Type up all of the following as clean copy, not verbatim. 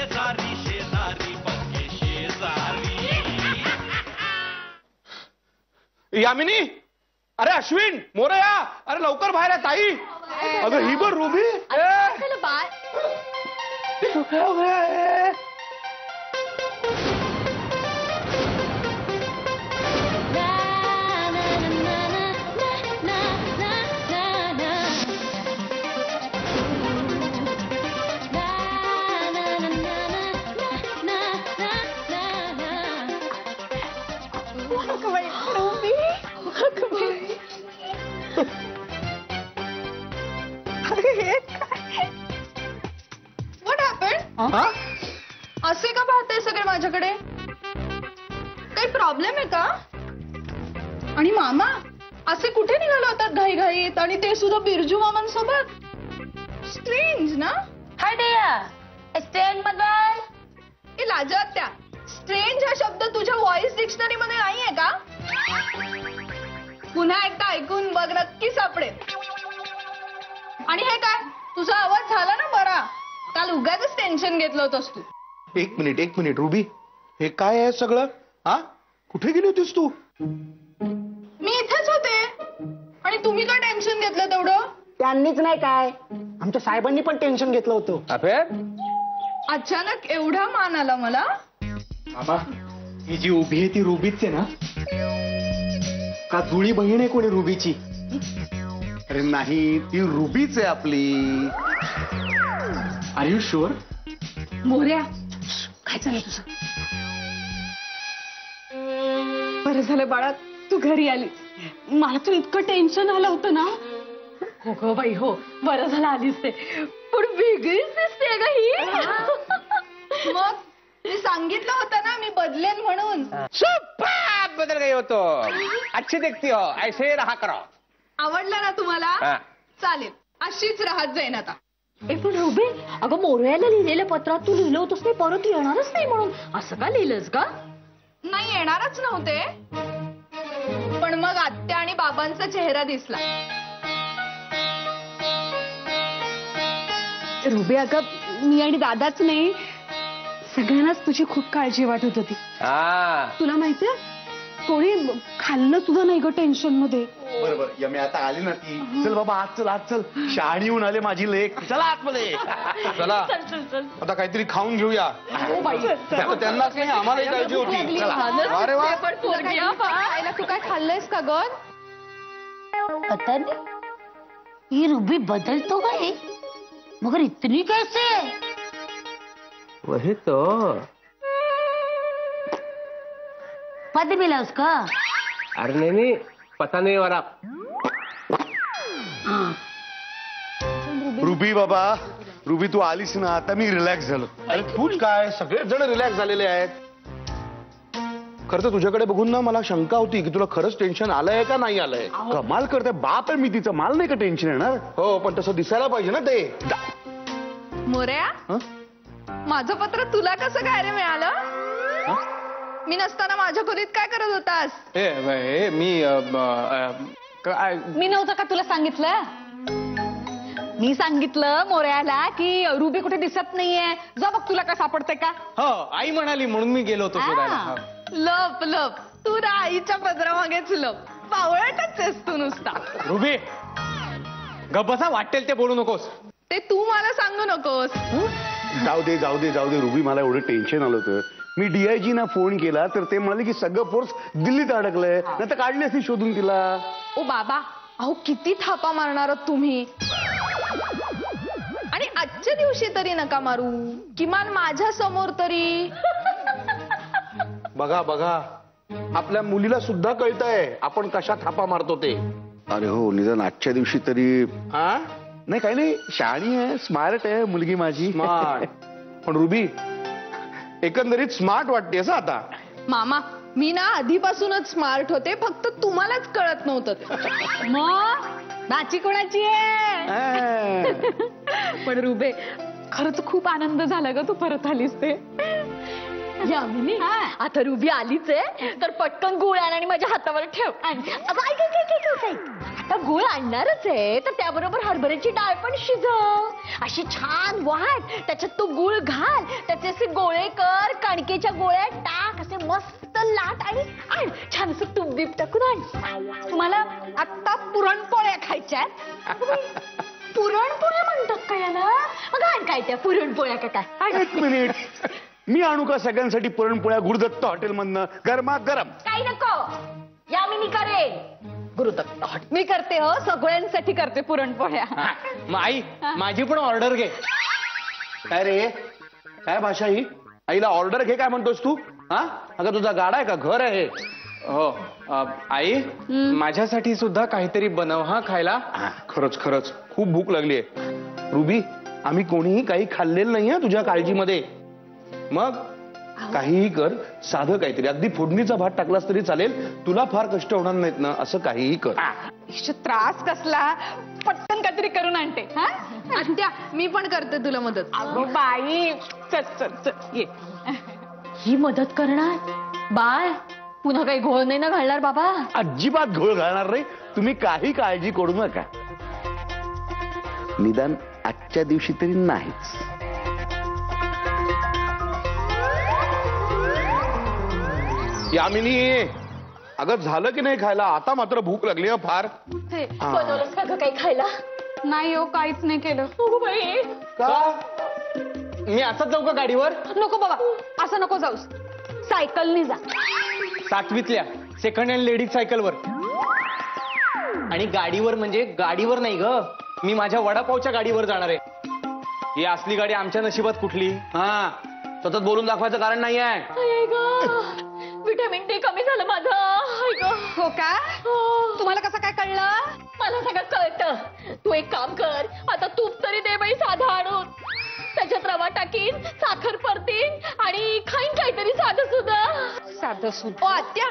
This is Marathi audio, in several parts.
शेजारी शेजारी पक्के शेजारी. यामिनी, अरे अश्विन, मोरया, अरे लवकर बाहेर आहे ताई. अगं ही बर रुबी. असे का पाहताय सगळे माझ्याकडे? काही प्रॉब्लेम आहे का? आणि मामा असे कुठे निघाले होतात घाईघाईत, आणि ते सुद्धा बिरजू मामांसोबत? स्ट्रेंज ना? हाय डियर, स्ट्रेंज बदल. ए लाजत्या, स्ट्रेंज हा शब्द तुझ्या व्हॉइस डिक्शनरी मध्ये नाहीये का? पुन्हा एकदा ऐकून बघ, नक्की सापडेल. आणि हे काय, तुझा आवाज झाला ना बरा? काल उगाच टेन्शन घेतलं होतंस तू. एक मिनिट रुबी, हे काय आहे सगळं? हा, कुठे गेली होतीस तू? मी इथेच होते. आणि तुम्ही काय टेन्शन घेतलं तेवढं? त्यांनीच नाही काय, आमच्या साहेबांनी पण टेन्शन घेतलं होतं. अचानक एवढा मान आला मला? बाबा, ही जी उभी आहे ती रुबीच आहे ना? का जुळी बहीण आहे कोणी रुबीची? अरे नाही, ती रुबीच आहे आपली. R you sure? मोऱ्या, काय चाललं तुझं? बरं झालं बाळा तू घरी आली. मला तू इतकं टेन्शन आलं होतं ना. हो ग बाई हो, बरं झालं आलीस ते. पण वेगळीच दिसते ग ही. मग मी सांगितलं होतं ना मी बदलेन म्हणून. बदल गई हो तो. अच्छी देखती हो, ऐसे रहा करो. आवडलं ना तुम्हाला? चालेल, अशीच राहत जाईन आता. पण रुबी, अगं मोरयाला लिहिलेल्या पत्रात तू लिहिलं होतंस नाही परत येणारच नाही म्हणून. असं का लिहिलंस का? नाही, येणारच नव्हते, पण मग आत्या आणि बाबांचा चेहरा दिसला. रुबी, अगं मी आणि दादाच नाही, सगळ्यांनाच तुझी खूप काळजी वाटत होती. तुला माहितीये, कोणी खाल्लं सुद्धा नाही ग टेन्शन मध्ये. बरोबर, यमी आता आली ना ती. चल बाबा, आज चल शहाणी होऊन आले माझी लेक. चला आतमध्ये, चला आता काहीतरी खाऊन घेऊया. त्यांनाच नाही, आम्हालाही काळजी होती. अरे वा, तू काय खाल्लंयस का ग? पता नहीं ये रूबी बदल तो गई, मगर इतनी कैसे? वही तो. पद मिला उसका? अरे नहीं, पता नहीं वाला. रुबी बाबा, रुबी तू आलीस ना, आता मी रिलॅक्स झालो. अरे तूच काय, सगळेच जण रिलॅक्स झालेले आहेत. खरं तर तुझ्याकडे बघून ना मला शंका होती की तुला खरंच टेन्शन आलंय का नाही आलंय. कमाल करते, बाप आहे मी तिचं, मला नाही का टेन्शन येणार? हो, पण तसं दिसायला पाहिजे ना ते. मोरया, माझं पत्र तुला कसं काय रे मिळालं? मी नसताना माझ्या खोलीत काय करत होतास? मी नव्हतं का तुला सांगितलं? मी सांगितलं मोरयाला की रुबी कुठे दिसत नाहीये, जा बघ तुला काय सापडते का. हो, आई म्हणाली म्हणून मी गेलो होतो शोधायला. लप लप, तू ना आईच्या पदरामागेच लप. बावळटच आहेस तू नुसता. रुबी, गप्प बसा, वाटेल ते बोलू नकोस. ते तू मला सांगू नकोस. जाऊ दे रुबी, मला एवढं टेन्शन आलं होतं. मी DIG ना फोन केला तर ते म्हणाले की सगळं फोर्स दिल्लीत अडकलंय, नाही तर काढली असती शोधून तिला. ओ बाबा, अहो किती थापा मारणार तुम्ही. आणि आजच्या दिवशी तरी नका मारू, किमान माझ्या समोर तरी. बघा, आपल्या मुलीला सुद्धा कळतंय आपण कशा थापा मारतो ते. अरे हो, निदान आजच्या दिवशी तरी. नाही, काही नाही, शहाणी आहे, स्मार्ट आहे मुलगी माझी. पण रुबी, एकंदरीत स्मार्ट वाटते असं आता. मामा, मी ना आधीपासूनच स्मार्ट होते, फक्त तुम्हालाच कळत नव्हतं ते. मग नाची कोणाची आहे? पण रुबे, खरंच खूप आनंद झाला ग तू परत आलीस ते. यामिनी, आता रुबी आलीच आहे तर पटकन गुळ आण आणि माझ्या हातावर ठेव. आता गुळ आणणारच आहे तर त्याबरोबर हरभऱ्याची डाळ पण शिजव. अशी छान वाट, त्याच्यात तू गुळ घाल, त्याचे गोळे कर, कणकेच्या गोळ्या टाक, असे मस्त लाट आणि आण छान असं तूप बीप टाकून आण. तुम्हाला आत्ता पुरणपोळ्या खायच्या पुरणपोळ्या म्हणतात का याला? मग आण काय त्या पुरणपोळ्या का काय? एक मिनिट, मी आणू का सगळ्यांसाठी पुरणपोळ्या गुरुदत्त हॉटेलमधनं गरमागरम? काही नको, या मी करेन. गुरुदत्त मी करते हो, सगळ्यांसाठी करते पुरणपोळ्या. मग आई माझी पण ऑर्डर घे. काय रे, काय भाषा ही? आईला ऑर्डर घे काय म्हणतोस तू? हा, अगं तुझा गाडा आहे का घर आहे? हो आई माझ्यासाठी सुद्धा काहीतरी बनव हा खायला. खरंच खरंच खूप भूक लागली आहे. रुबी, आम्ही कोणीही काही खाल्लेलं नाही तुझ्या काळजीमध्ये. मग काहीही कर, साधं काहीतरी, अगदी फोडणीचा भात टाकलास तरी चालेल, तुला फार कष्ट होणार नाहीत ना, असं काहीही कर. त्रास कसला, पटकन काहीतरी करून आणते. हा आत्या, मी पण करते तुला मदत. अगं बाई, चल चल चल ये. ही मदत करणार? बाळ पुन्हा काही घोळ नाही ना घालणार बाबा? अजिबात घोळ घालणार नाही, तुम्ही काही काळजी करू नका. निदान आजच्या दिवशी तरी नाहीच. यामिनी, अगं झालं की नाही खायला? आता मात्र भूक लागली आहे फार. बनवलंस का ग काही खायला? नाही हो, काहीच नाही केलं. हो बाई, मी असंच जाऊ का गाडीवर? नको बाबा, असं नको जाऊस, सायकलनी जा. 7वीतल्या सेकंड हँड लेडीज सायकलवर. आणि गाडीवर म्हणजे गाडीवर नाही ग, मी माझ्या वडापावच्या गाडीवर जाणार आहे. ही असली गाडी आमच्या नशिबात कुठली? हा, सतत बोलून दाखवायचं कारण नाही आहे. विटॅमिन डी कमी झालं माझं. हो का? तुम्हाला कसं काय कळलं? मला सगळं कळतं. तू एक काम कर, आता तूप तरी दे बाई साधं आणून. त्याच्यात रवा टाकीन, साखर परतीन आणि खाईन काहीतरी साधं सुद्धा. साधं सुद्धा. ओ आत्या,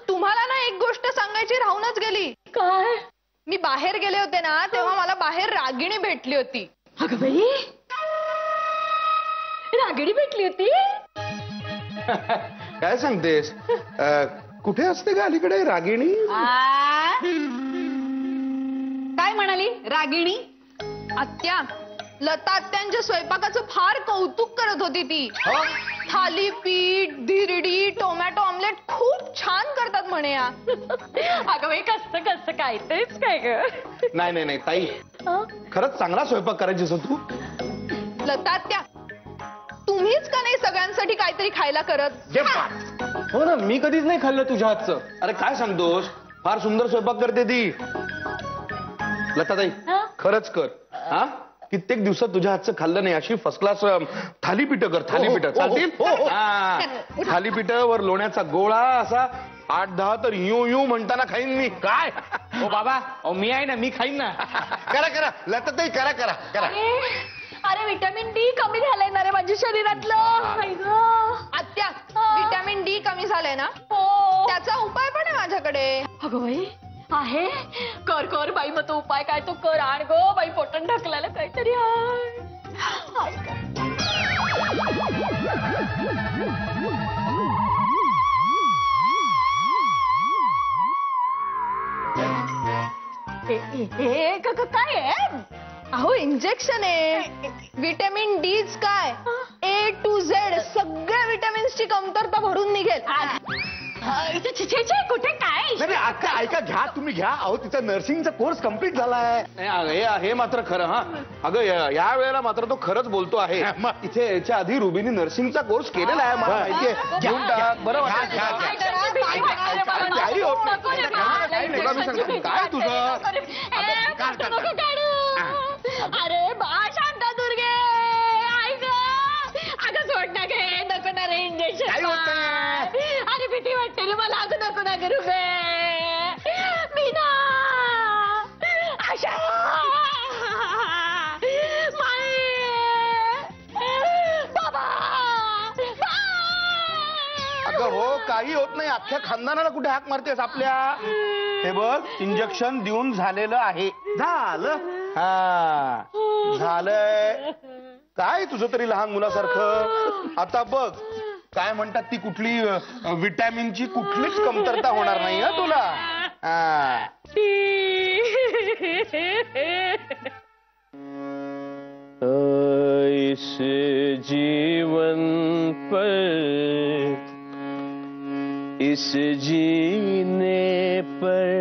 तुम्हाला ना एक गोष्ट सांगायची राहूनच गेली. काय? मी बाहेर गेले होते ना, तेव्हा मला बाहेर रागिणी भेटली होती. अगं बाई, रागिणी भेटली होती? काय सांगतेस? कुठे असते का अलीकडे रागिणी? काय म्हणाली रागिणी? आत्या, लता आत्यांच्या स्वयंपाकाचं फार कौतुक करत होती ती. थालीपीठ, धिरडी, टोमॅटो ऑमलेट खूप छान करतात म्हणे या. अगं बाई, कसं कसं काय तेच काय ग? नाही नाही नाही ताई, खरंच चांगला स्वयंपाक करायची असं तू. लता आत्या, तुम्हीच का नाही सगळ्यांसाठी काहीतरी खायला करत? हो ना, मी कधीच नाही खाल्लं तुझ्या हातचं. अरे काय सांगतोस, फार सुंदर स्वयंपाक करते ती. लताताई, खरंच कर. हा, कित्येक दिवसात तुझ्या हातचं खाल्लं नाही, अशी फर्स्ट क्लास थालीपीठ कर. थालीपीठ चालतील? थालीपीठावर लोण्याचा गोळा असा 8-10 तर यू यू म्हणताना खाईन मी. काय हो बाबा, मी आहे ना, मी खाईन ना. करा करा लताताई, करा करा करा. अरे विटॅमिन डी कमी झालंय ना रे माझ्या शरीरातलं. आत्या, विटॅमिन डी कमी झालंय ना, हो. त्याचा उपाय पण आहे माझ्याकडे. अगं बाई, आहे? कर कर बाई, मग तो उपाय काय तो कर. आण गो बाई, पोटन ढकलायला काहीतरी आण. काय आहे? अहो, इंजेक्शन आहे. विटॅमिन डीच काय, A to Z सगळ्या विटॅमिन्सची कमतरता भरून निघेल. कुठे काय? नाही अक्का, ऐका, घ्या तुम्ही घ्या. अहो, तिचा नर्सिंगचा कोर्स कम्प्लीट झालाय. हे मात्र खरं. हा अगं, या वेळेला मात्र तो खरंच बोलतो आहे. इथे याच्या आधी रुबीने नर्सिंगचा कोर्स केलेला आहे, मला माहितीये. घेऊन टाक, बरं वाटतं. काय तुझं? अरे बा, शांता दुर्गे, ऐक अगं, सोड ना गे, नको ना रे इंजेक्शन. अरे भीती वाटते रे मला. अगं नको ना करू गे. मी ना आशा बाबा. अगं हो, काही होत नाही. अख्ख्या खानदानाला कुठे हाक मारतेस आपल्या? हे बघ, इंजेक्शन देऊन झालेलं आहे. झालं. हा, झालंय. काय तुझं तरी लहान मुलासारखं. आता बघ, काय म्हणतात, ती कुठली विटॅमिनची कुठलीच कमतरता होणार नाही हा तुला. ऐसे जीवन इस जीने पर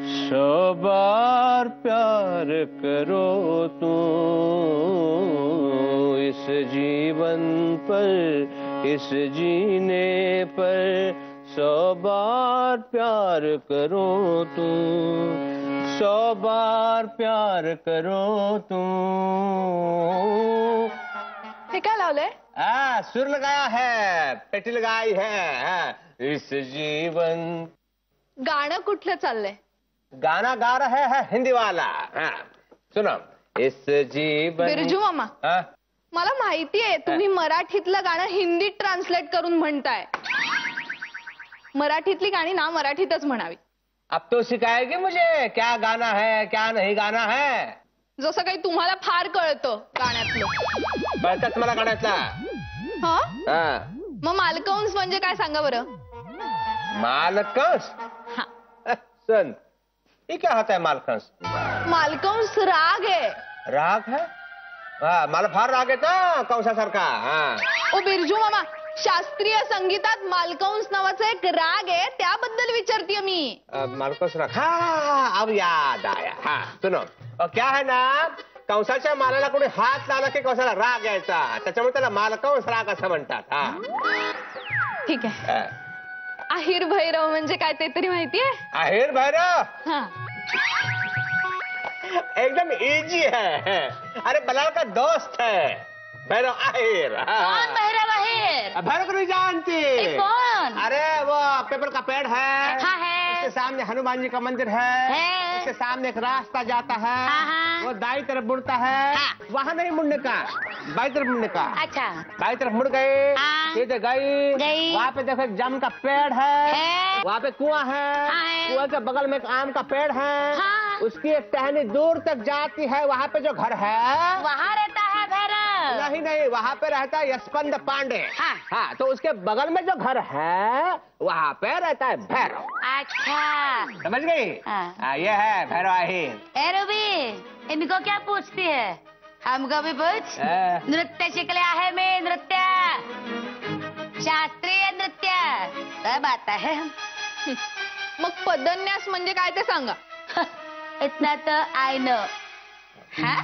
100 बार प्यार करो तुम, इस जीवन पर इस जीने पर 100 बार प्यार करो तुम, 100 बार प्यार करो तुम. हे काय लावलंय? सुर लगाया है, पेटी लगाई है. इस जीवन. गाणं कुठलं चाललंय? गाना गा रहा है हिंदी वाला. सुनो. इस जीवन. बिरजू मामा, हाँ? मला माहितीये तुम्ही मराठीतलं गाणं हिंदीत ट्रान्सलेट करून म्हणताय. मराठीतली गाणी ना मराठीतच म्हणावी. अब तो सिखाएगी मुझे क्या गाना है क्या नहीं गाना है. जसं काही तुम्हाला फार कळतं गाण्यातलं. कळतात मला गाण्यातला. हा? हाँ. मग मालकंस म्हणजे काय सांगा बरं? मालकंस. हा. सुन, ये क्या होता है मालकंस? मालकंस राग आहे. राग है. मला फार राग येतो कंसासारखा. ओ बिरजू मामा, शास्त्रीय संगीतात मालकंस नावाचा एक राग आहे, त्याबद्दल विचारतीये मी. मालकंस राग. हाँ, अब याद आया. हाँ, सुनो. क्या है ना, कंसाच्या मालाला कोणी हात लावला की कंसाला राग यायचा, त्याच्यामुळे त्याला मालकंस राग असं म्हणतात. ठीक आहे. आहिर भैरव म्हणजे काय ते तरी माहितीये? आहिर भैरव हा. एकदम इजी है. अरे बलाल का दोस्त है भैरव आहिर. कौन भैरव आहिर? भैरव को नहीं जानती? कौन? अरे वो पीपल का पेड़ है. हाँ है. उसके सामने हनुमान जी का मंदिर है. उसके सामने एक रास्ता जाता है. हाँ. वो दाई तरफ मुड़ता है. हाँ. वहाँ नहीं मुड़ने का, बाई तरफ मुड़ने का. अच्छा. बाई तरफ मुड़ गए. हाँ. सीधे गई. वहाँ पे देखो एक जाम का पेड़ है. वहाँ पे कुआं है. कुआं के बगल में एक आम का पेड़ है. हाँ. उसकी एक टहनी दूर तक जाती है. वहाँ पे जो घर है, वहाँ रहता है भैरव? नहीं, वहाँ पे रहता है यशवंत पांडे. हाँ. तो उसके बगल में जो घर है वहाँ पे रहता है भैरव. अच्छा. समझ गई? हाँ. ये है भैरव आहिर. ए रूबी, इनको क्या पूछती है? हमको भी पूछ. नृत्य शिकले आहे मी. नृत्य, शास्त्रीय नृत्य सब आता है. मग पदन्यास म्हणजे काय ते सांगा. इतना तो आय नो. हा?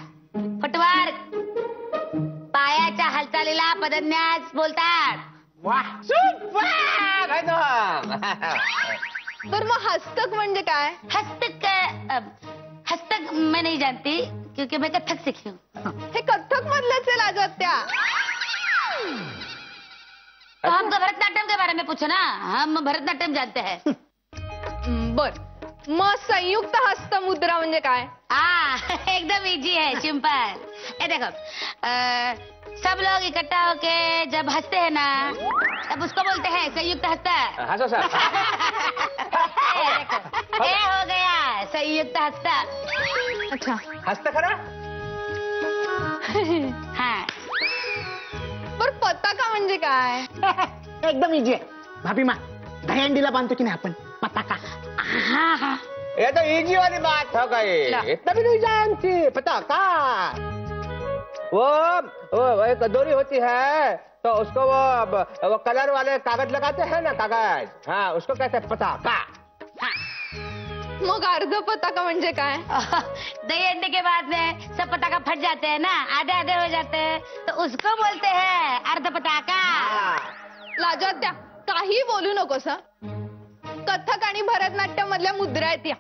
फुटवार, पायाच्या हालचालीला पदन्यास बोलतात. वाह, सुपर एकदम. तर मग हस्तक म्हणजे काय? हस्तक, हस्तक मैं नहीं जानती क्योंकि मैं कथक सीखी हूँ. हे कथ्थक मधलंच आहे लाजत्या. तो हमको भरतनाट्यम के बारे में पूछो ना, हम भरतनाट्यम जानते हैं. बर, मग संयुक्त हस्त मुद्रा म्हणजे काय? एकदम इजी है, सिंपल. ये देखो, सब लोग इकट्ठा होके जब हंसते हैं ना, तब उसको बोलते हैं संयुक्त हस्त. हंसो सर. ये हो गया संयुक्त हस्त. अच्छा. हस्त खरा. हाँ. बर, पताका म्हणजे काय? एकदम इजी आहे. भाभी माँ, दहीहंडीला बांधतो की नाही आपण पताका. हाँ. ये तो इजी वाली बात हो गई. इतना भी नहीं जानती. पता का वो एक डोरी होती है, तो उसको वो कलर वाले कागज लगाते हैं ना, कागज. हाँ, उसको कहते हैं पताका. मग अर्ध पताका म्हणजे काय? दही अंडे के बाद में सब पटाखा फट जाते हैं ना, आधे आधे हो जाते हैं, तो उसको बोलते हैं अर्ध पटाखा. लाजत्या, काही बोलू नकोस. कथक आणि भरतनाट्यम मधल्या मुद्रा आहेत या.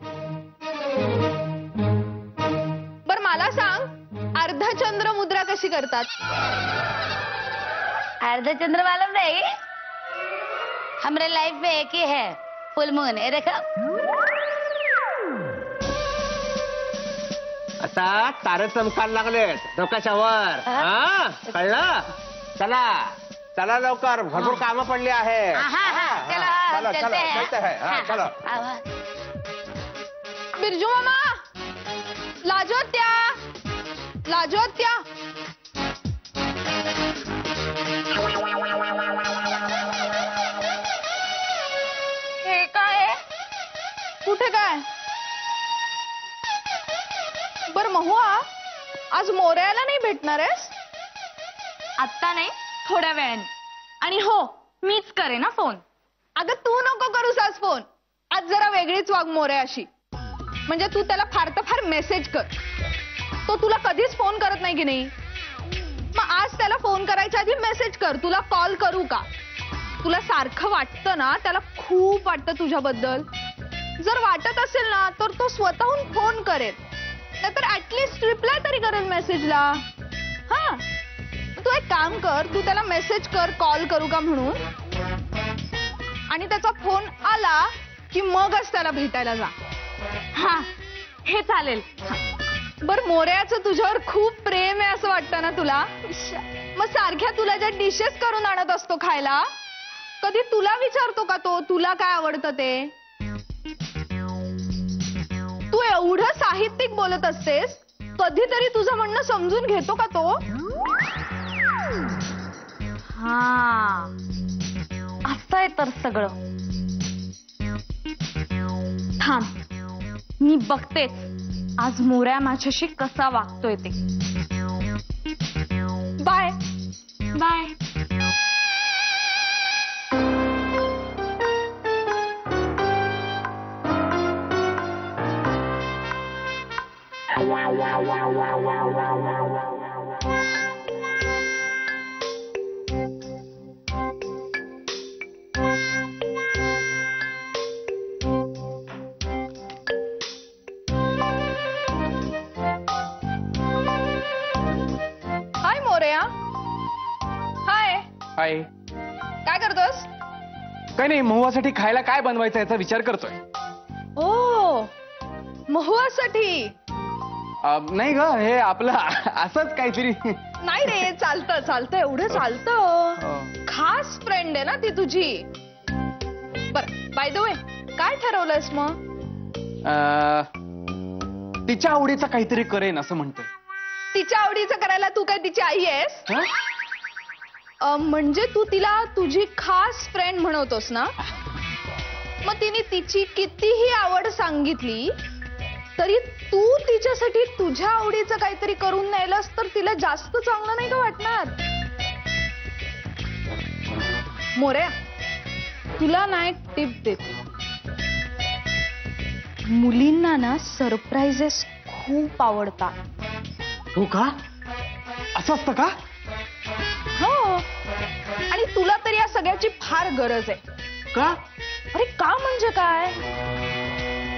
बर, मला सांग, अर्धचंद्र मुद्रा कशी करतात? अर्धचंद्र मालूम नहीं? हमारे लाइफ में एक ही है, फुल मून. ये देखो. आता तारे चमकायला लागलेत डोक्याच्या वर. हा, कळलं? चला चला लवकर, भरपूर कामं पडली आहे. चलो चलते हैं. हाँ, चलो. बिरजू मामा, लाजोत्या, लाजोत्या. हे काय? कुठे काय? बर महुआ, आज मोरयाला नाही भेटणार आहेस? आत्ता नाही, थोड्या वेळाने. आणि हो, मीच करेन ना फोन. अगं तू नको करूस आज फोन. आज जरा वेगळीच वाग मोरयाशी. म्हणजे तू त्याला फार तर फार मेसेज कर. तो तुला कधीच फोन करत नाही की नाही. मग आज त्याला फोन करायच्या आधी मेसेज कर, तुला कॉल करू का. तुला सारखं वाटतं ना, त्याला खूप वाटतं तुझ्याबद्दल. जर वाटत असेल ना तर तो स्वतःहून फोन करेल, नाहीतर ऍटलिस्ट रिप्लाय तरी करेल मेसेजला. हा तू एक काम कर, तू त्याला मेसेज कर कॉल करू का म्हणून, आणि त्याचा फोन आला की मगच त्याला भेटायला जा. हा हे चालेल. बर मोरयाचं तुझ्यावर खूप प्रेम आहे असं वाटतं ना तुला. मग सारख्या तुला ज्या डिशेस करून आणत असतो खायला, कधी तुला विचारतो का तो तुला काय आवडतं ते. तू एवढं साहित्यिक बोलत असतेस, कधीतरी तुझं म्हणणं समजून घेतो का तो. हा असं आहे तर सगळं. थांब मी बघतेच आज मोऱ्या माझ्याशी कसा वागतोय ते. Bye bye. Hi Morya. Hi, hi. काय करतोस. काय नाही, महुआसाठी खायला काय बनवायचं याचा विचार करतोय. ओ महुआसाठी. नाही ग, हे आपलं असंच काहीतरी. नाही रे, चालतं चालतं, एवढं चालतं. खास फ्रेंड आहे ना ती तुझी. बर बाय द वे, काय ठरवलंयस मग. तिच्या आवडीचं काहीतरी करेन असं म्हणतोय. तिच्या आवडीचं करायला तू काय तिची आई आहेस. म्हणजे तू तिला तुझी खास फ्रेंड म्हणवतोस ना. मग तिने तिची कितीही आवड सांगितली तरी तू तिच्यासाठी तुझ्या आवडीचं काहीतरी करून न्यायलास तर तिला जास्त चांगलं नाही का वाटणार. मोऱ्या, तुला ना एक टिप देते. मुलींना ना सरप्राइजेस खूप आवडतात. हो का, असं असतं का. हो, आणि तुला तर या सगळ्याची फार गरज आहे. का. अरे का म्हणजे काय.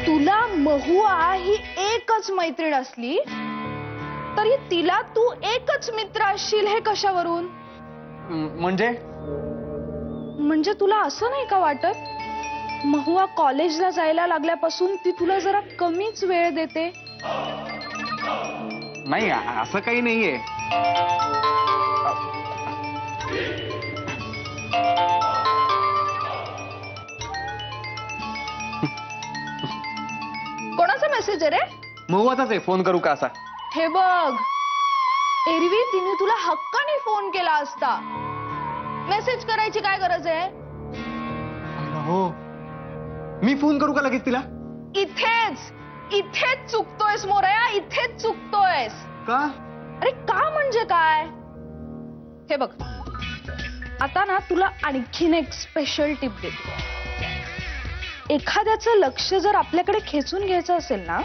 तुला महुआ ही एकच मैत्रीण असली तरी तिला तू एकच मित्र असशील हे कशावरून. म्हणजे तुला असं नाही का वाटत महुआ कॉलेजला जायला लागल्यापासून ती तुला जरा कमीच वेळ देते. नाही असं काही नाहीये. कोणाचा मेसेज आहे रे. महुआचाच आहे, फोन करू का असा. हे बघ, एरवी तिने तुला हक्काने फोन केला असता. मेसेज करायची काय गरज आहे. हो, मी फोन करू का लगेच तिला. इथेच चुकतोयस मोरया, इथेच चुकतोयस. का. अरे का म्हणजे काय. हे बघ, आता ना तुला आणखीन एक स्पेशल टिप देते. एखाद्याचं लक्ष जर आपल्याकडे खेचून घ्यायचं असेल ना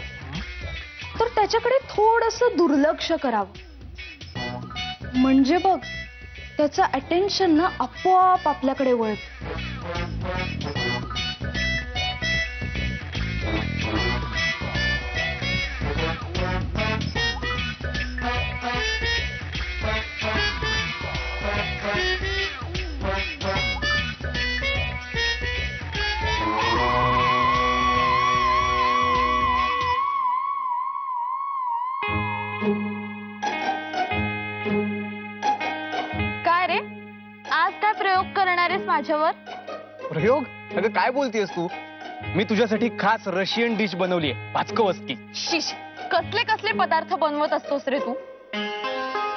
तर त्याच्याकडे थोडंसं दुर्लक्ष करावं. म्हणजे बघ, त्याचं अटेन्शन ना आपोआप आपल्याकडे वळतं. काय रे, आज काय प्रयोग करणार आहेस माझ्यावर. प्रयोग. अगं काय बोलतेस तू. मी तुझ्यासाठी खास रशियन डिश बनवलीये, पाचकवस्की. शिश, कसले कसले पदार्थ बनवत असतोस रे तू.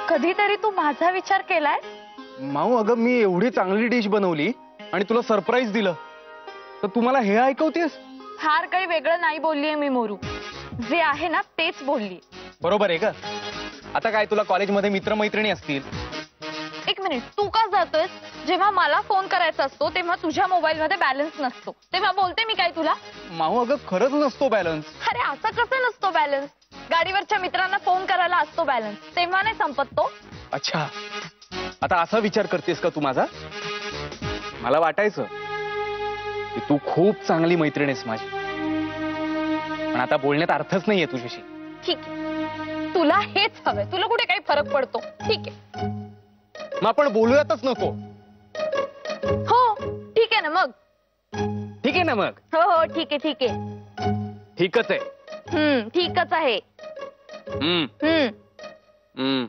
कधीतरी तू माझा विचार केलाय. माऊ, अगं मी एवढी चांगली डिश बनवली आणि तुला सरप्राईज दिलं तर तुम्हाला हे ऐकवतेस. फार काही वेगळं नाही बोललीये मी मोरू. जे आहे ना तेच बोलली. बरोबर आहे का. आता काय तुला कॉलेजमध्ये मित्रमैत्रिणी असतील, एक मिनिट, तू का जातोयस? जेव्हा मला फोन करायचा असतो तेव्हा तुझ्या मोबाईल मध्ये बॅलन्स नसतो, तेव्हा बोलते मी काय तुला? माऊ अगं खरंच नसतो बॅलन्स. अरे असं कसं नसतो बॅलन्स? गाडीवरच्या मित्रांना फोन करायला असतो बॅलन्स, तेव्हा नाही संपत तो. अच्छा, आता असा विचार करतेस का तू माझा? मला वाटायचं की तू खूप चांगली मैत्रीण आहेस माझी, पण आता बोलण्यात अर्थच नाहीये तुझ्याशी. ठीक आहे, तुला हेच हवंय, तुला कुठे काही फरक पडतो? ठीक आहे. मग आपण बोलूयातच नको. हो ठीक आहे ना मग. ठीक आहे ना मग. हो हो ठीक आहे ठीक आहे. ठीकच आहे. ठीकच आहे. हम्म हम्म.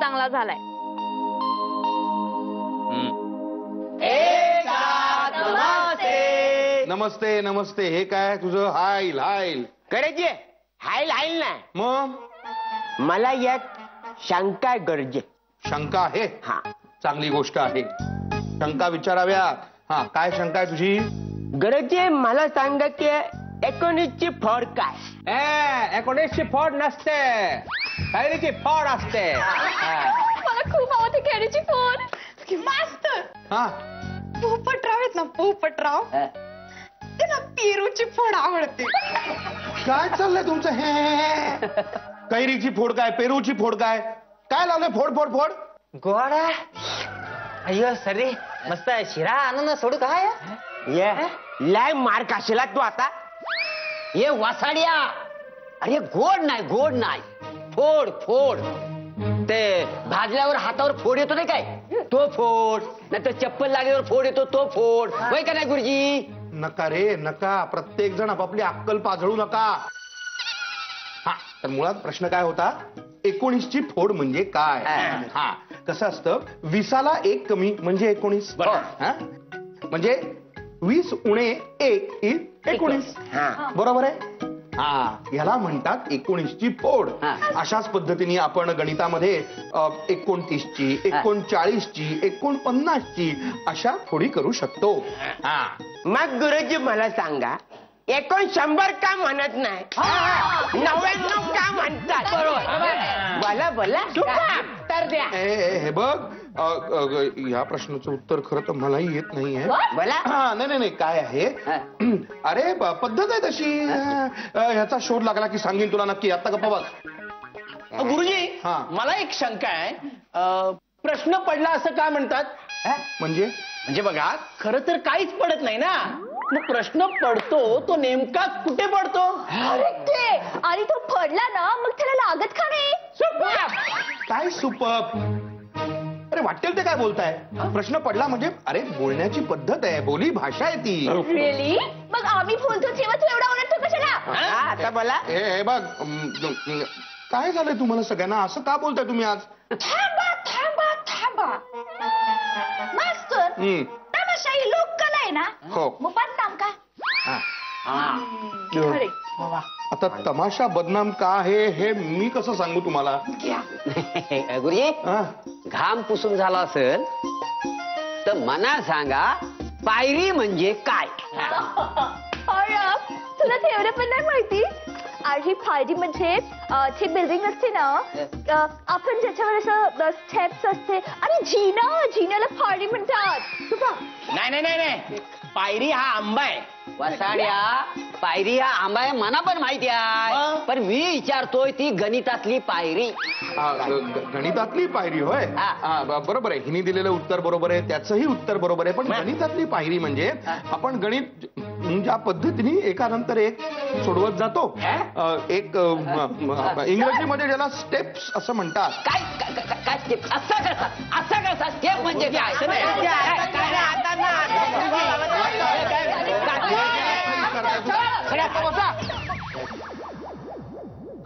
चांगला झालाय. नमस्ते नमस्ते. हे काय तुझं हाईल हाईल? गरजे हाईल हाईल नाही, मग मला यात शंका आहे गरजे. शंका आहे? हा, चांगली गोष्ट आहे, शंका विचाराव्या. हा, काय शंका आहे तुझी? गरजे मला सांगा की 19ची फोड काय? 19ची फोड नसते, कैरीची फोड असते. मला खूप आवडते केळीची फोन. मास्तर हा, पोपटराव आहेत ना, पोपटराव, त्यांना पेरूची फोड आवडते. काय चाललंय तुमचं हे? कैरीची फोड काय, पेरूची फोड काय, काय लावलंय फोड फोड फोड? गोडा अय्यो सरे, मस्त शिरा आणून ना सोडू काय? ये लाय मार काशीला तू आता. ये वासाड्या, अरे गोड नाही, फोड फोड. ते भाजल्यावर हातावर फोड येतो नाही काय, तो फोड. नाही तर चप्पल लागल्यावर फोड येतो तो फोड. होय का नाही गुरुजी? नका रे नका, प्रत्येक जण आपापली अक्कल पाजळू नका. हा, तर मुळात प्रश्न काय होता? 19ची फोड म्हणजे काय? हा, कसं असतं, 20ला 1 कमी म्हणजे 19. हा? म्हणजे 20 उणे 1 = 19. बरोबर आहे? हा, याला म्हणतात 19ची फोड. अशाच पद्धतीने आपण गणितामध्ये 29ची, 39ची, 49ची अशा फोडी करू शकतो. हा, मग गुरुजी मला सांगा, 100 का म्हणत नाही, 99 का म्हणतात? बोला बोला, उत्तर द्या. हे बघ, या प्रश्नाचं उत्तर खरं तर मलाही येत नाहीये. बोला. हा, नाही काय आहे, अरे पद्धत आहे तशी. ह्याचा शोध लागला की सांगेन तुला नक्की. आता गप्पा बघ. गुरुजी, हा. मला एक शंका आहे. प्रश्न पडला असं का म्हणतात? म्हणजे बघा, खरं तर काहीच पडत नाही ना. मग प्रश्न पडतो तो नेमका कुठे पडतो? आणि तो पडला ना, मग त्याला लागत का नाही? काय सुपर. अरे वाटेल ते काय बोलताय. प्रश्न पडला म्हणजे अरे बोलण्याची पद्धत आहे, बोली भाषा आहे ती. रिअली? मग आम्ही बोलतो तेव्हा तू एवढा ओरडतो कशाला? आता बोला. हे बघ, काय झालंय तुम्हाला सगळ्यांना? असं का बोलताय तुम्ही आज? थांबा. मास्तर, तमाशा ही लोककला आहे ना, हो. मग बदनाम का? अरे, आता तमाशा बदनाम का आहे हे मी कसं सांगू तुम्हाला? गुरुजी, हा? घाम पुसून झाला असेल तर मना सांगा, पायरी म्हणजे काय? अरे, तुला ते एवढं पण नाही माहिती? आणि पायरी म्हणजे ती बिल्डिंग असते ना, आपण ज्याच्यावर असं स्टेप्स असते, आणि जिन्याला पायरी म्हणतात. नाही, पायरी हा आंबा आहे. वसाड्या, पायरी हा आंबा आहे मला पण माहिती आहे, पण मी विचारतोय ती गणितातली पायरी. गणितातली पायरी होय? बरोबर आहे, हिने दिलेलं उत्तर बरोबर आहे, त्याचंही उत्तर बरोबर आहे. पण गणितातली पायरी म्हणजे आपण गणित ज्या पद्धतीने एकानंतर एक सोडवत जातो, एक इंग्रजीमध्ये ज्याला स्टेप्स असं म्हणतात. काय स्टेप? असं कसा स्टेप म्हणजे काय?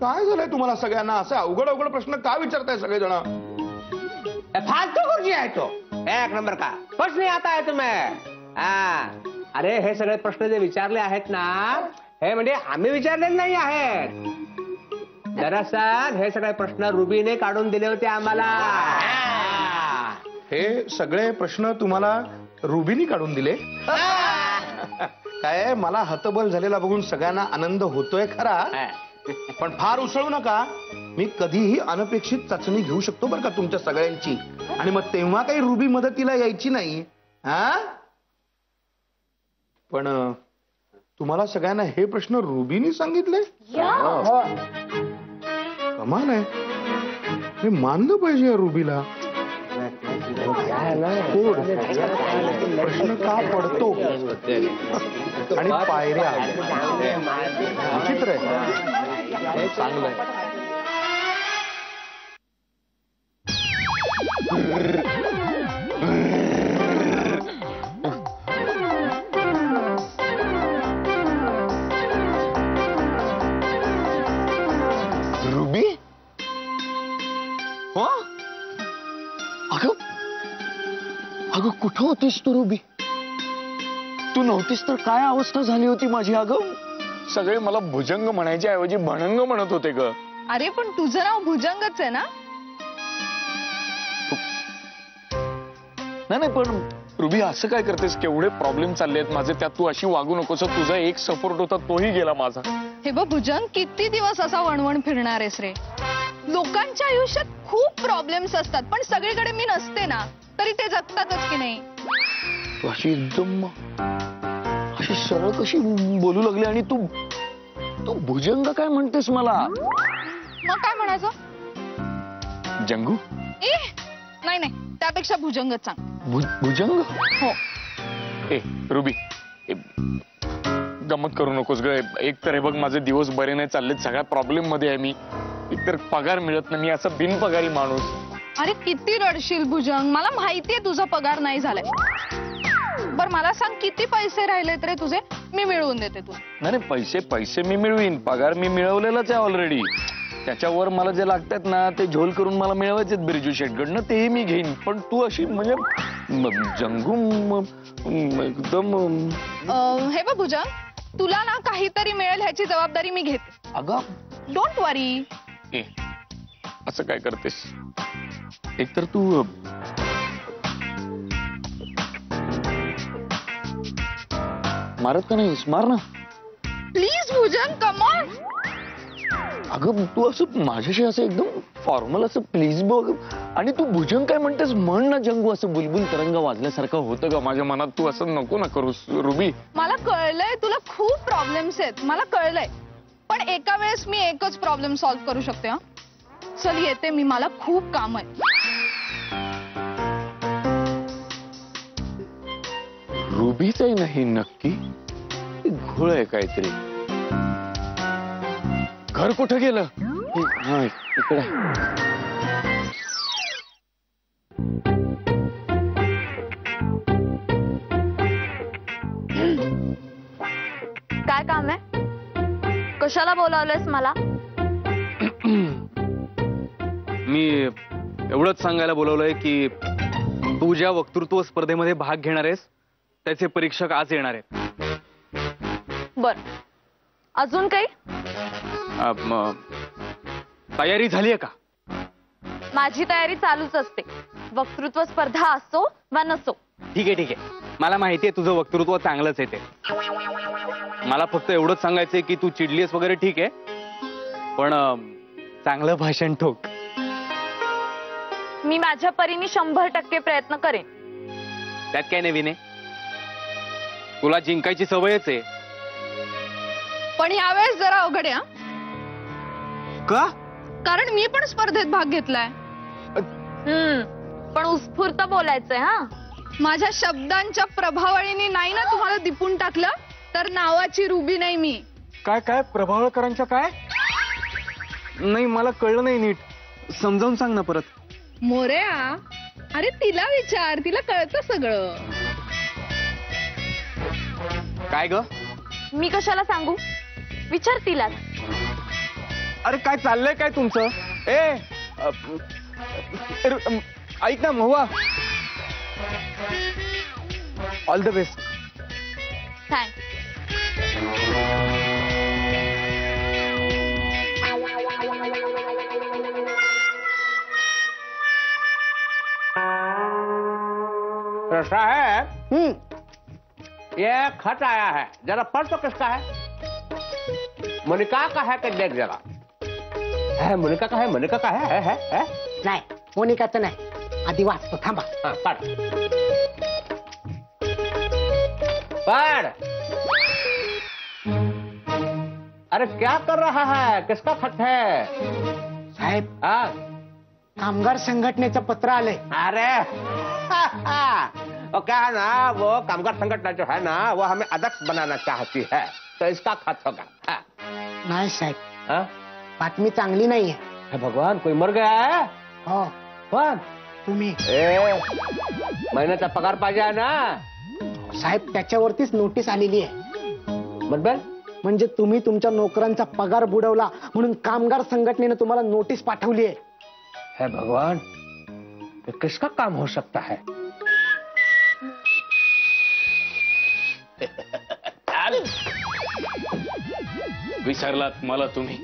काय झालंय तुम्हाला सगळ्यांना? असं अवघड प्रश्न का विचारताय सगळेजण? फालतू गुरुजी आहे तो. 1 नंबर का प्रश्न नाही आता आहे तुम्ही. अरे हे सगळे प्रश्न जे विचारले आहेत ना, हे म्हणजे आम्ही विचारलेले नाही आहेत. दरअसल हे सगळे प्रश्न रुबीने काढून दिले होते आम्हाला. हे सगळे प्रश्न तुम्हाला रुबीनी काढून दिले? काय आहे, मला हतबल झालेला बघून सगळ्यांना आनंद होतोय खरा, पण फार उसळू नका. मी कधीही अनपेक्षित चाचणी घेऊ शकतो बरं का तुमच्या सगळ्यांची, आणि मग तेव्हा काही रुबी मदतीला यायची नाही. हा पण तुम्हाला सगळ्यांना हे प्रश्न रुबीने सांगितले? कमाल आहे, हे मानलं पाहिजे या रुबीला. प्रश्न का पडतो आणि पायऱ्या विचित्र आहे. चांगलं आहे. रुबी, हो अगं अगं कुठं होतीस तू रुबी? तू नव्हतीस तर काय अवस्था झाली होती माझी. अगं सगळे मला भुजंग म्हणायच्या ऐवजी भणंग म्हणत होते ग. अरे पण तुझं नाव भुजंगच आहे ना? नाही नाही, पण रुबी असं काय करतेस? केवढे प्रॉब्लेम चालले आहेत माझे, त्यात तू अशी वागू नकोस. तुझा एक सपोर्ट होता तोही गेला माझा. हे बघ भुजंग, किती दिवस असा वणवण फिरणार आहेस रे? लोकांच्या आयुष्यात खूप प्रॉब्लेम्स असतात, पण सगळीकडे मी नसते ना, तरी ते जगतातच की नाही. तू अशी एकदम अशी सरळ कशी बोलू लागली, आणि तू तू भुजंग काय म्हणतेस मला? मग काय म्हणायचं? जंगू? ए नाही नाही, त्यापेक्षा भुजंगच सांग. भुजंग? हो. ए रुबी, गमत करू नकोस ग. एक तर हे बघ, माझे दिवस बरे नाही चाललेत, सगळ्या प्रॉब्लेम मध्ये आहे मी. एकतर पगार मिळत नाही, मी असा बिनपगारी माणूस. अरे किती रडशील भुजंग, मला माहितीये तुझा पगार नाही झालाय. बर मला सांग, किती पैसे राहिलेत रे तुझे? मी मिळवून देते तुला. नाही पैसे पैसे मी मिळवीन, पगार मी मिळवलेलाच आहे ऑलरेडी. त्याच्यावर मला जे लागतात ना ते झोल करून मला मिळवायचे बिरजू शेटकडनं, तेही मी घेईन. पण तू अशी म्हणजे जंगू एकदम. हे बघ भुजंग, तुला ना काहीतरी मिळेल ह्याची जबाबदारी मी घेते. अगं डोंट वरी. ए असं काय करतेस? एकतर तू मारत का नाहीस? मार ना प्लीज भुजंग, कम ऑन. अगं तू असं माझ्याशी असं एकदम फॉर्मल असं प्लीज बघ, आणि तू भुजंग काय म्हणतेस? म्हण ना जंगू. असं बुलबुल तरंग वाजल्यासारखं होतं का माझ्या मनात? तू असं नको ना करूस रुबी. मला कळलंय तुला खूप प्रॉब्लेम्स आहेत, मला कळलंय, पण एका वेळेस मी एकच प्रॉब्लेम सॉल्व्ह करू शकते. हा चल येते मी, मला खूप काम आहे. रुबीच आहे नाही नक्की, घोळ आहे काहीतरी. घर कुठं गेलं? हा इकडे. काय काम आहे? कशाला बोलावलंयस मला? मी एवढंच सांगायला बोलवलंय की तू ज्या वक्तृत्व स्पर्धेमध्ये भाग घेणार आहेस त्याचे परीक्षक आज येणार आहेत. बर, अजून काही? तयारी झालीये का? माझी तयारी चालूच असते, वक्तृत्व स्पर्धा असो वा नसो. ठीक आहे, मला माहितीये तुझं वक्तृत्व चांगलंच आहे ते. मला फक्त एवढंच सांगायचंय की तू चिडलीस वगैरे ठीक आहे, पण चांगलं भाषण ठोक. मी माझ्या परीने 100% प्रयत्न करेन. त्यात काय नवीन आहे? तुला जिंकायची सवयच आहे. पण यावेळेस जरा अवघड आहे. का? कारण मी पण स्पर्धेत भाग घेतलाय. पण उत्स्फूर्त बोलायचंय. हा, माझ्या शब्दांच्या प्रभावळीने नाही ना तुम्हाला दिपून टाकलं, तर नावाची रुबी नाही मी. काय प्रभावळकरांच्या काय? नाही मला कळलं नाही नीट, समजावून सांग ना परत. मोरया, अरे तिला विचार, तिला कळतं सगळं. काय ग? मी कशाला सांगू, विचार तिलाच. अरे काय चाललंय काय तुमचं? ऐक ना Mahua, all the best. Thanks. प्रश्न है ये खत आया है, जरा पढ़ तो किसका है? मोनिका का है कि देख जरा। है मोनिका का है, मोनिका का है? नाही मोनिकाचं नाही, आधी वाचतो थांबा. हाँ, पढ़ पढ़. अरे क्या कर रहा है, किसका खत है? साहेब हाँ? कामगार संघटनेचं पत्र आलंय. अरे वो क्या है ना, वो कामगार संगठन जो है ना, वो हमें अध्यक्ष बनाना चाहती है, तो इसका खत होगा. हाँ? नाही साहेब, हाँ? बातमी चांगली नाहीये. हे भगवान, कोई मर गया है? हो कौन? तुम्ही. महिन्याचा पगार पाहिजे आहे ना? साहेब त्याच्यावरतीच नोटीस आलेली आहे. मतलब म्हणजे तुम्ही तुमच्या नोकरांचा पगार बुडवला म्हणून कामगार संघटनेने तुम्हाला नोटीस पाठवली आहे. हे भगवान, ये किसका काम हो सकता है? विसरलात मला तुम्ही.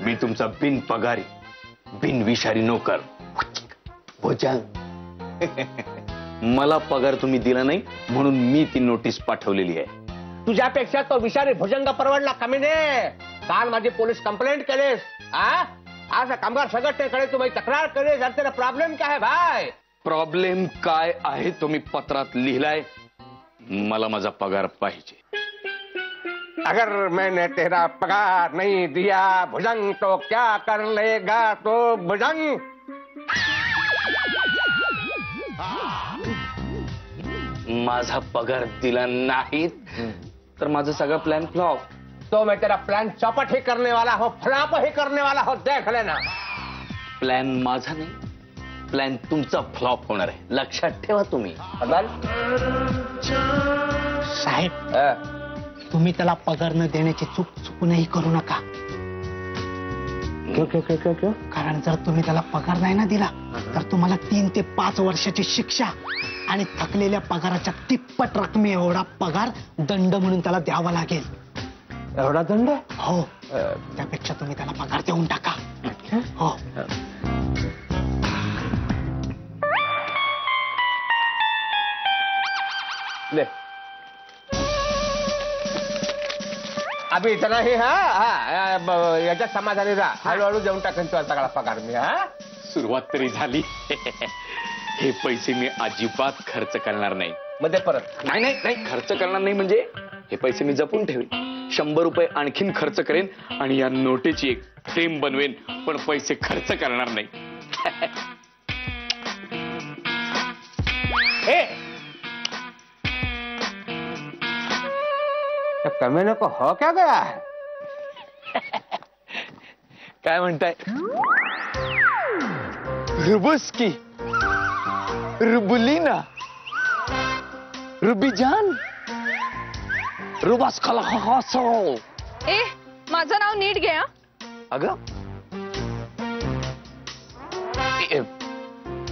मी तुमचा बिन पगारी बिन विषारी नोकर भुजंग. मला पगार तुम्ही दिला नाही म्हणून मी ती नोटीस पाठवलेली आहे. तुझ्यापेक्षा तो विषारी भुजंग परवडला कमी ने. काल माझी पोलीस कंप्लेंट केलीस. आज कामगार संघटनेकडे तुम्ही तक्रार केलीस. अरे तेरा प्रॉब्लेम क्या है भाई? प्रॉब्लेम काय आहे तो मी पत्रात लिहिलाय. मला माझा पगार पाहिजे. अगर मैंने तेरा पगार नहीं दिया भुजंग, तो क्या कर लेगा तो भुजंग? माझा पगार दिला नाही तर माझा सगळा प्लॅन फ्लॉप. तो मैं तेरा प्लान चौपट ही करने वाला हो, फ्लॉप ही करने वाला हो, देख लेना. प्लॅन माझा नाही, प्लॅन तुमचा फ्लॉप होणार आहे, लक्षात ठेवा तुम्ही. साहेब तुम्ही त्याला पगार न देण्याची चुकूनही करू नका. क्यों? कारण जर तुम्ही त्याला पगार नाही ना दिला तर तुम्हाला 3 ते 5 वर्षाची शिक्षा आणि थकलेल्या पगाराच्या तिप्पट रकमे एवढा पगार दंड म्हणून त्याला द्यावा लागेल. एवढा दंड? हो, त्यापेक्षा तुम्ही त्याला पगार देऊन टाका. हो. ले. अभी इतना ही. याच्यात समाधानी राहा. हळूहळू देऊन टाकेन तुला सगळा पगार मी. सुरुवात तरी झाली. हे पैसे मी अजिबात खर्च करणार नाही. मध्ये परत नाही नाही नाही, खर्च करणार नाही म्हणजे हे पैसे मी जपून ठेवेन. 100 रुपये आणखीन खर्च करेन आणि या नोटेची एक फ्रेम बनवेन, पण पैसे खर्च करणार नाही. कमीने को हो क्या गया है? काय म्हणताय? रुबुस्की, रुबुलीना, रुबीजान, रुबास खाला हासो. ए माझं नाव नीट घे. अगं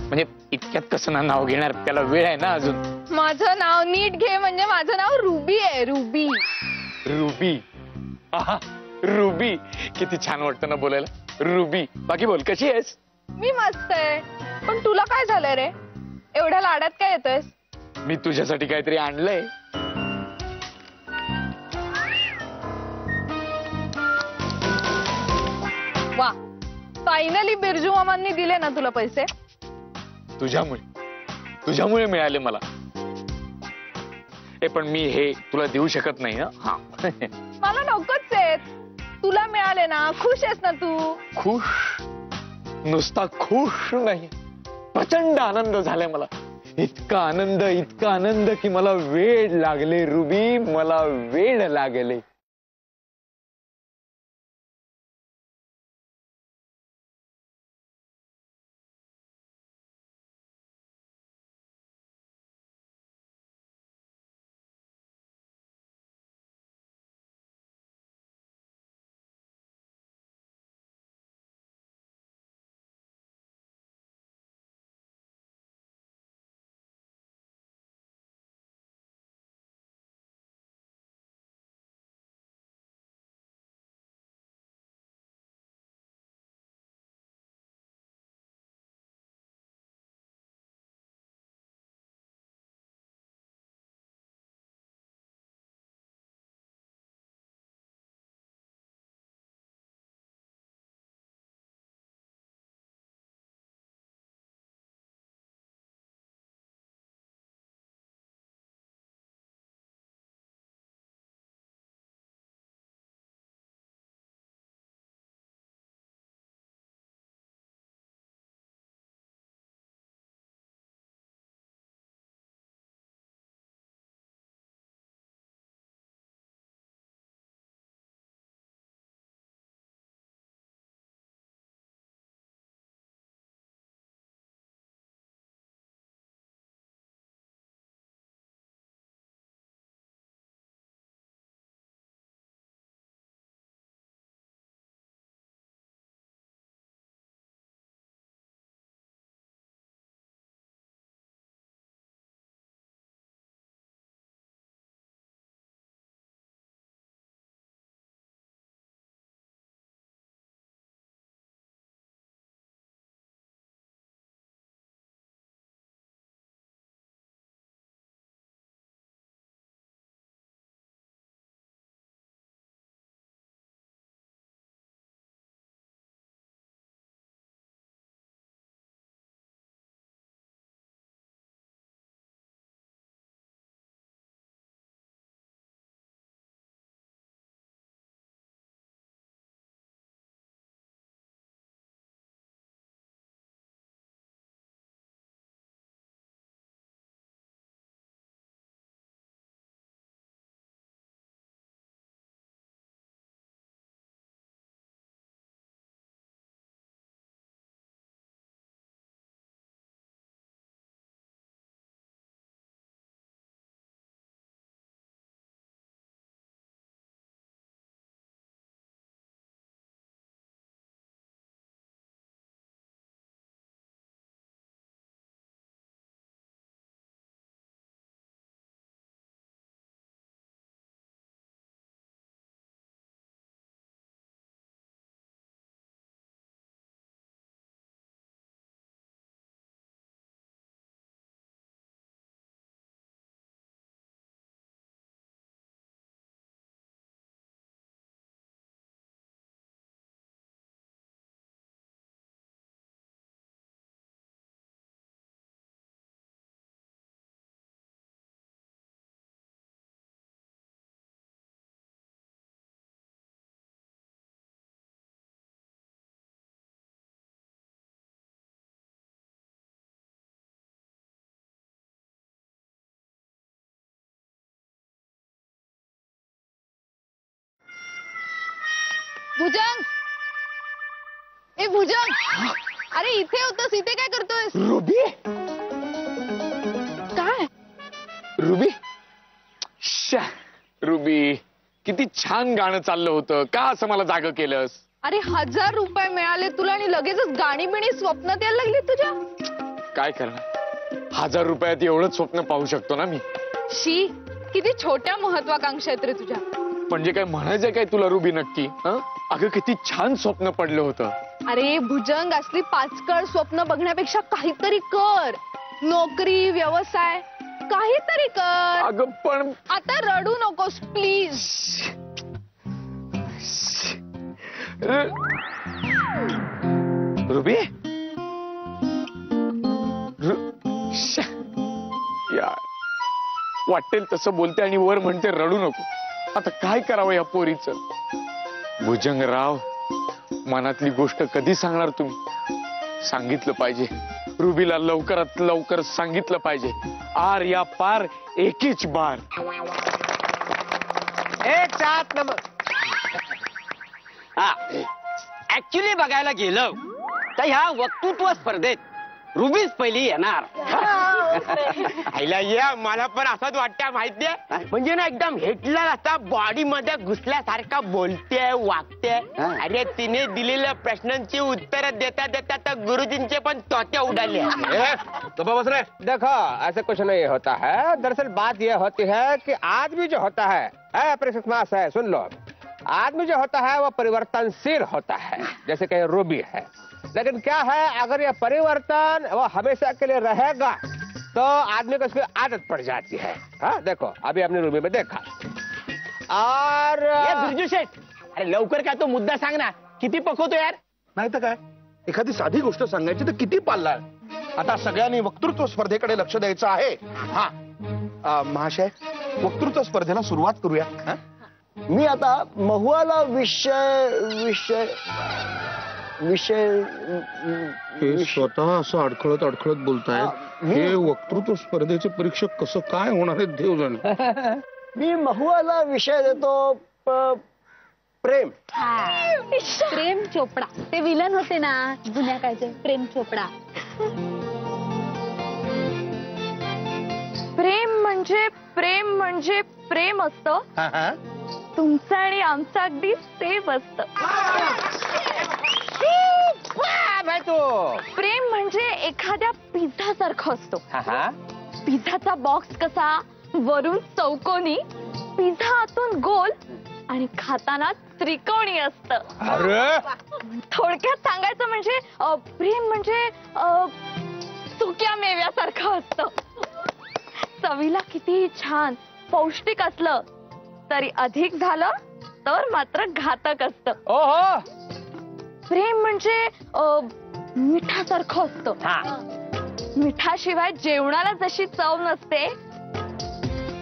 म्हणजे इतक्यात कसं ना नाव घेणार, त्याला वेळ आहे ना अजून. माझं नाव नीट घे, म्हणजे माझं नाव रुबी आहे. रुबी. रुबी. आहा, रुबी किती छान वाटतं ना बोलायला. रुबी. बाकी बोल, कशी आहेस? मी मस्त आहे. पण तुला काय झालंय रे, एवढ्या लाडात काय येतोयस? मी तुझ्यासाठी काहीतरी आणलंय. वा, फायनली बिरजू मामांनी दिले ना तुला पैसे? तुझ्यामुळे मिळाले मला. पण मी हे तुला देऊ शकत नाही. हा. मला नकोच आहेत. तुला मिळाले ना, खुश आहेस ना तू? खुश? नुसता खुश नाही, प्रचंड आनंद झालाय मला. इतका आनंद की मला वेड लागले रुबी, मला वेड लागले. भुजंग, ए भुजंग, अरे इथे होतस, इथे काय करतोयस? रुबी काय? रुबी रुबी, किती छान गाणं चाललं होतं, का असं मला जागं केलंस? अरे 1000 रुपये मिळाले तुला आणि लगेचच गाणी बिणी स्वप्नात यायला लागली तुझ्या. काय करणार, 1000 रुपयात एवढंच स्वप्न पाहू शकतो ना मी. शी, किती छोट्या महत्वाकांक्षा आहेत रे तुझ्या. म्हणजे काय म्हणायचंय काय तुला रुबी नक्की? अगं किती छान स्वप्न पडलं होतं. अरे भुजंग, असली पाचकळ स्वप्न बघण्यापेक्षा काहीतरी कर. नोकरी, व्यवसाय, काहीतरी कर. अगं पण आता रडू नकोस प्लीज. रुबी, यार वाटेल तसं बोलते आणि वर म्हणते रडू नको. आता काय करावं या पोरीचं? भुजंगराव, मनातली गोष्ट कधी सांगणार तुम्ही? सांगितलं पाहिजे रुबीला, लवकरात लवकर सांगितलं पाहिजे. आर या पार एकीच बार. एक 7 नंबर. हा, ऍक्च्युली बघायला गेलं तर ह्या वक्तृत्व स्पर्धेत रुबीच पहिली येणार. आईला या, मला पण असंच वाटतं माहितीये. म्हणजे ना एकदम हिटलर असा बॉडी मध्ये घुसल्यासारखा बोलते, वागते. अरे तिने दिलेल्या प्रश्नांची उत्तर देता देता तर गुरुजींचे पण तोते उडाले. देखो ऐसा कुछ नहीं होता है. दरअसल बात यह होती है कि आदमी जो होता है प्रिंसेस है, सुन लो, आदमी जो होता है वो परिवर्तनशील होता है, जैसे कि रूबी है. लेकिन क्या है, अगर ये परिवर्तन वो हमेशा के लिए रहेगा तो आदमी को उसकी आदत पड़ जाती है. हाँ देखो, अभी आपने रूबी में देखा. और बिरजू शेठ, अरे लवकर काय तो मुद्दा सांग ना, किती पकवतो यार. नाही तर काय, एखादी साधी गोष्ट सांगायची तर किती पाललाय. आता सगळ्यांनी वक्तृत्व स्पर्धेकडे लक्ष द्यायचं आहे. हा महाशय, वक्तृत्व स्पर्धेला सुरुवात करूया. हा? मी आता महुआला विषय हे स्वतः असं अडखळत बोलतायत. हे वक्तृत्व स्पर्धेचे परीक्षक कसं काय होणार आहेत देव जाणे. मी महुआला विषय देतो प्रेम. प्रेम चोपडा, ते विलन होते ना जुन्या काळचे, प्रेम चोपडा. प्रेम प्रेम असतं. तुमचं आणि आमचं अगदी सेम असतं. प्रेम म्हणजे एखाद्या पिझ्झा सारखं असतो. पिझ्झाचा बॉक्स कसा वरून चौकोनी, पिझ्झा आतून गोल आणि खाताना त्रिकोणी असतं. थोडक्यात सांगायचं म्हणजे प्रेम म्हणजे सुक्या मेव्यासारखं असतं. चवीला किती छान पौष्टिक असलं तरी अधिक झालं तर मात्र घातक असतं. ओहो, प्रेम म्हणजे मिठासारखं असतं. मिठाशिवाय जेवणाला जशी चव नसते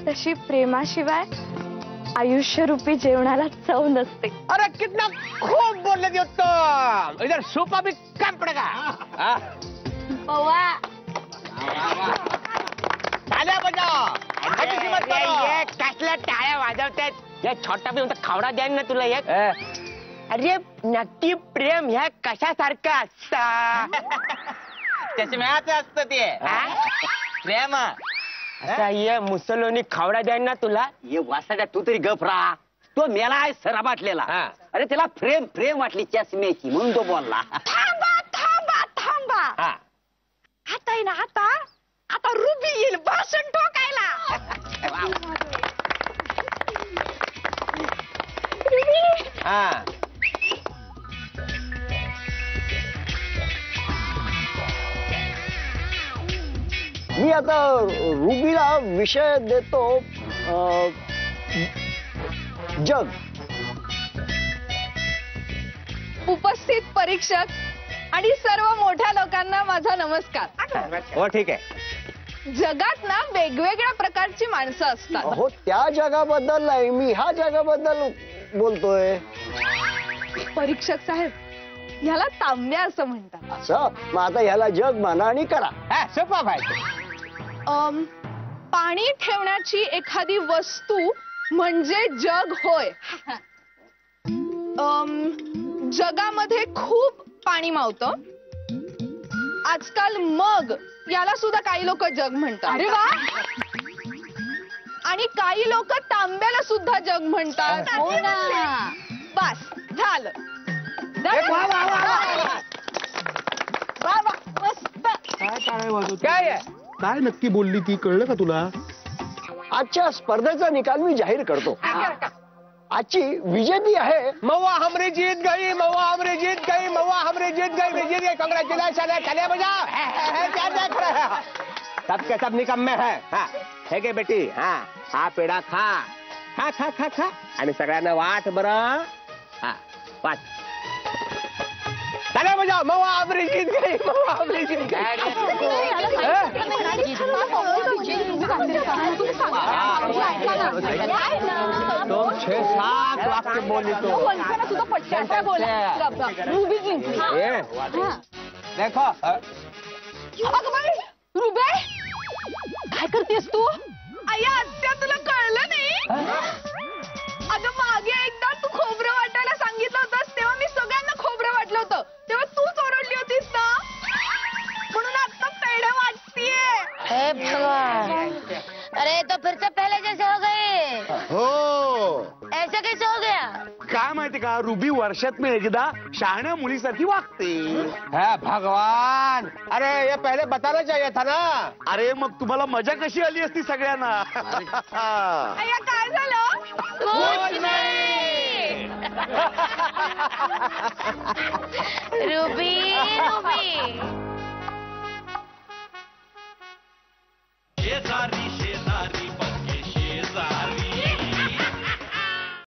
तशी प्रेमाशिवाय आयुष्यरूपी जेवणाला चव नसते. अरे कितना खूब बोल रहे हो तुम. इधर सूप अभी कम पड़ेगा. टाळ्या बजाव. ये कसल्या टाळ्या वाजवतात. या छोटा बी खावडा द्या ना तुला एक. अरे नक्की प्रेम ह्या कशासारखं असतं? चष्म्याचं असतं ते प्रेम. आता ये मुसलोनी खावडा द्या ना तुला. ये वासाड्या तू तरी गप राहा. तो मेला आहे सरा बाटलेला. अरे त्याला प्रेम वाटली चष्म्याची म्हणून तो बोलला. थांबा. आता आहे ना, आता रुबी येईल भाषण ठोकायला. मी आता रुबीला विषय देतो जग. उपस्थित परीक्षक आणि सर्व मोठ्या लोकांना माझा नमस्कार. हो ठीक आहे. जगात ना वेगवेगळ्या प्रकारची माणसं असतात. हो त्या जगाबद्दल नाही, मी ह्या जगाबद्दल बोलतोय. परीक्षक साहेब, ह्याला तांब्या असं म्हणतात. असं मग आता ह्याला जग म्हणा आणि करा. सोपा भाई. पाणी ठेवण्याची एखादी वस्तू म्हणजे जग होय. जगामध्ये खूप पाणी मावतं. आजकाल मग याला सुद्धा काही लोक जग म्हणतात. अरे वा. आणि काही लोक तांब्याला सुद्धा जग म्हणतात. हो ना. बस झालं. मस्त. काय आहे? काय नक्की बोलली ती, कळलं का तुला? आजच्या स्पर्धेचा निकाल मी जाहीर करतो. आजची विजेती आहे महुआ हमरी जीत गई, महुआ हमरी जीत गई, महुआ हमरी जीत गई, जीत गई. कांग्रेचुलेशन है. चलिए बजाओ. क्या देख रहे हो? सब के सब निकम्मे है. हाँ हे घे बेटी. हा पेढा खा खा खा खा खा आणि सगळ्यांना वाट बरं. हा वाट. चले बजाओ. महुआ हमरी जीत गई, महुआ हमरी जीत गई. तुम 6-7 वाक्य बोली तो. तुझं पटकन काय बोला. रुबी जिंकली. देखो अगं बाई, रुबे काय करतेस तू? अय्या आत्या, तुला कळलं नाही? अगं मागे एकदा तू खोबरं वाटायला सांगितलं होतंस तेव्हा मी सगळ्यांना खोबरं वाटलं होतं. तेव्हा तूच ओरडली होतीस ना, म्हणून आता पेढे वाटतीये. अरे तो फिर से पहले जैसे हो गए. हो. ऐसा कैसे हो गया? काय माहिती का, रुबी वर्षात मी एकदा शहाण्या मुलीसारखी वागते. है भगवान. अरे ये पहले बताना चाहिए था ना. अरे मग तुम्हाला मजा कशी आली असती सगळ्यांना. अय्या काय झालं? कुछ नहीं. Ruby ruby.